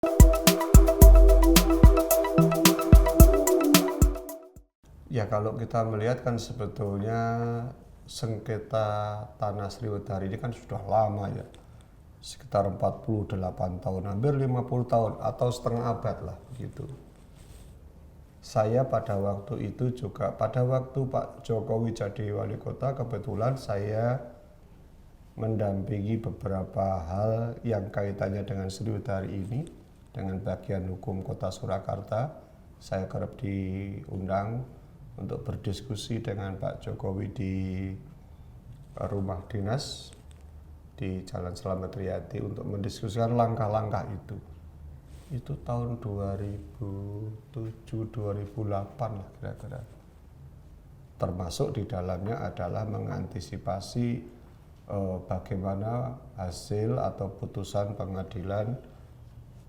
Ya, kalau kita melihat kan sebetulnya sengketa tanah Sriwedari ini kan sudah lama ya, sekitar 48 tahun, hampir 50 tahun atau setengah abad lah begitu. Saya pada waktu itu juga, pada waktu Pak Jokowi jadi wali kota, kebetulan saya mendampingi beberapa hal yang kaitannya dengan Sriwedari ini, dengan bagian hukum kota Surakarta. Saya kerap diundang untuk berdiskusi dengan Pak Jokowi di rumah dinas di Jalan Slamet Riyadi untuk mendiskusikan langkah-langkah itu. Itu tahun 2007-2008 lah kira-kira. Termasuk di dalamnya adalah mengantisipasi bagaimana hasil atau putusan pengadilan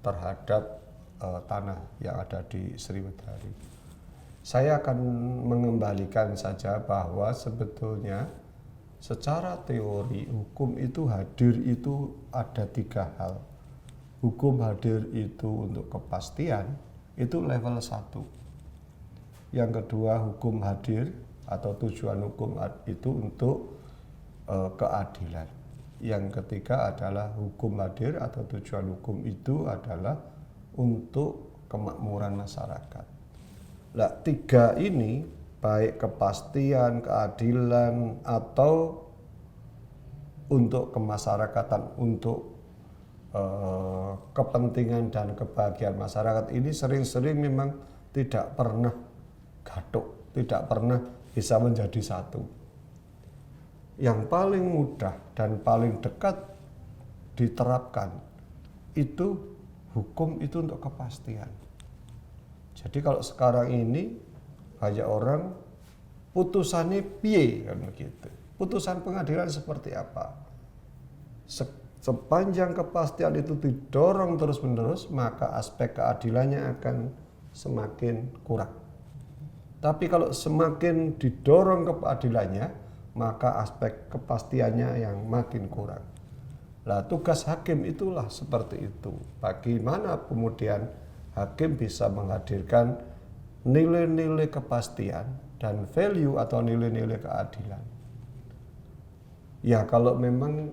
terhadap tanah yang ada di Sriwedari. Saya akan mengembalikan saja bahwa sebetulnya secara teori hukum itu hadir itu ada 3 hal. Hukum hadir itu untuk kepastian, itu level 1. Yang kedua, hukum hadir atau tujuan hukum itu untuk keadilan. Yang ketiga adalah hukum hadir atau tujuan hukum itu adalah untuk kemakmuran masyarakat. Nah, 3 ini, baik kepastian, keadilan, atau untuk kemasyarakatan, untuk kepentingan dan kebahagiaan masyarakat ini sering-sering memang tidak pernah gaduh, tidak pernah bisa menjadi satu. Yang paling mudah dan paling dekat diterapkan itu hukum itu untuk kepastian. Jadi kalau sekarang ini banyak orang putusannya piye kan begitu. Putusan pengadilan seperti apa? Sepanjang kepastian itu didorong terus-menerus, maka aspek keadilannya akan semakin kurang. Tapi kalau semakin didorong keadilannya, maka aspek kepastiannya yang makin kurang. Nah, tugas hakim itulah seperti itu. Bagaimana kemudian hakim bisa menghadirkan nilai-nilai kepastian dan value atau nilai-nilai keadilan. Ya, kalau memang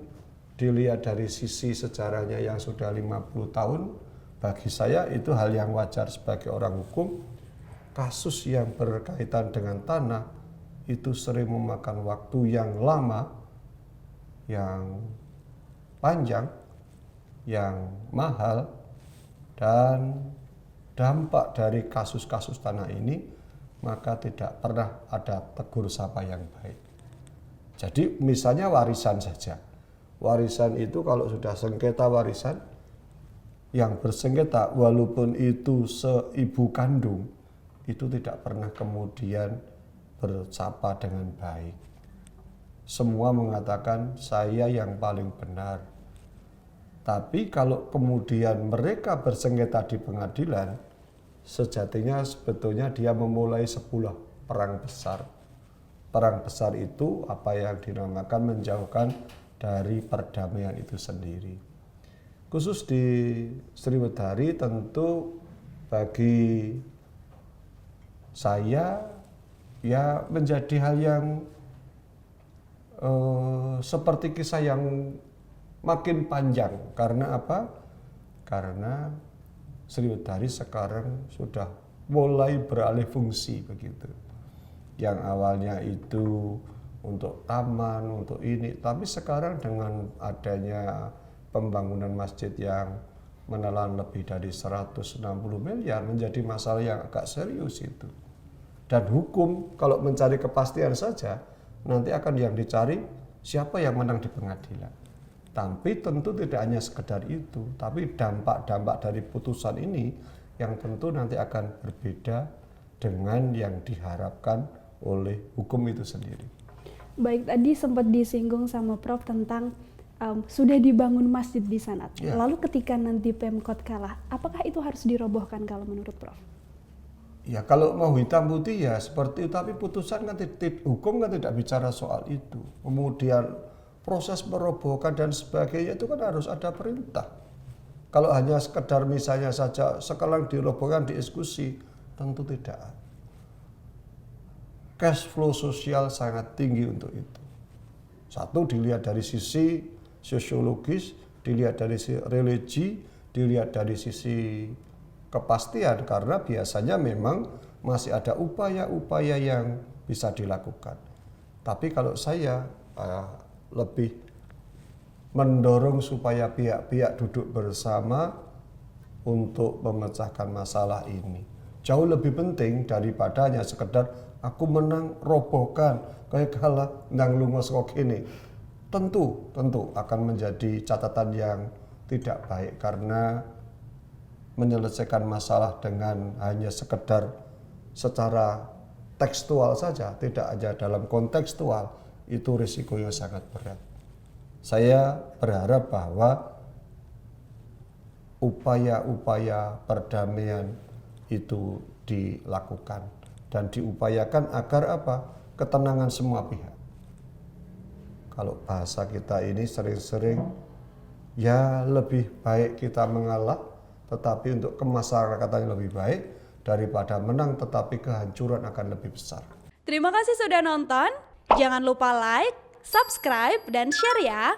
dilihat dari sisi sejarahnya yang sudah 50 tahun, bagi saya itu hal yang wajar sebagai orang hukum. Kasus yang berkaitan dengan tanah itu sering memakan waktu yang lama, yang panjang, yang mahal, dan dampak dari kasus-kasus tanah ini maka tidak pernah ada tegur sapa yang baik. Jadi misalnya warisan saja. Warisan itu kalau sudah sengketa warisan, yang bersengketa walaupun itu seibu kandung, itu tidak pernah kemudian bersapa dengan baik. Semua mengatakan saya yang paling benar. Tapi kalau kemudian mereka bersengketa di pengadilan, sejatinya sebetulnya dia memulai sebuah perang besar. Perang besar itu apa yang dinamakan menjauhkan dari perdamaian itu sendiri. Khusus di Sriwedari tentu bagi saya ya menjadi hal yang seperti kisah yang makin panjang. Karena apa? Karena Sriwedari sekarang sudah mulai beralih fungsi begitu. Yang awalnya itu untuk taman, untuk ini, tapi sekarang dengan adanya pembangunan masjid yang menelan lebih dari 160 miliar menjadi masalah yang agak serius itu. Dan hukum kalau mencari kepastian saja nanti akan yang dicari siapa yang menang di pengadilan. Tapi tentu tidak hanya sekedar itu, tapi dampak-dampak dari putusan ini yang tentu nanti akan berbeda dengan yang diharapkan oleh hukum itu sendiri. Baik, tadi sempat disinggung sama Prof tentang sudah dibangun masjid di sana. Ya. Lalu ketika nanti Pemkot kalah, apakah itu harus dirobohkan kalau menurut Prof? Ya kalau mau hitam putih ya seperti itu, tapi putusan kan hukum kan tidak bicara soal itu. Kemudian proses merobohkan dan sebagainya itu kan harus ada perintah. Kalau hanya sekedar misalnya saja sekarang dirobohkan, dieksekusi, tentu tidak. Cash flow sosial sangat tinggi untuk itu. Satu, dilihat dari sisi sosiologis, dilihat dari sisi religi, dilihat dari sisi kepastian, karena biasanya memang masih ada upaya-upaya yang bisa dilakukan. Tapi kalau saya lebih mendorong supaya pihak-pihak duduk bersama untuk memecahkan masalah ini. Jauh lebih penting daripada hanya sekedar aku menang robohkan kayak kalah nang lumos kok ini. Tentu akan menjadi catatan yang tidak baik, karena menyelesaikan masalah dengan hanya sekedar secara tekstual saja, tidak hanya dalam kontekstual, itu risikonya sangat berat. Saya berharap bahwa upaya-upaya perdamaian itu dilakukan dan diupayakan agar apa? Ketenangan semua pihak. Kalau bahasa kita ini sering-sering ya lebih baik kita mengalah tetapi untuk kemasyarakatan lebih baik daripada menang tetapi kehancuran akan lebih besar. Terima kasih sudah nonton. Jangan lupa like, subscribe, dan share ya.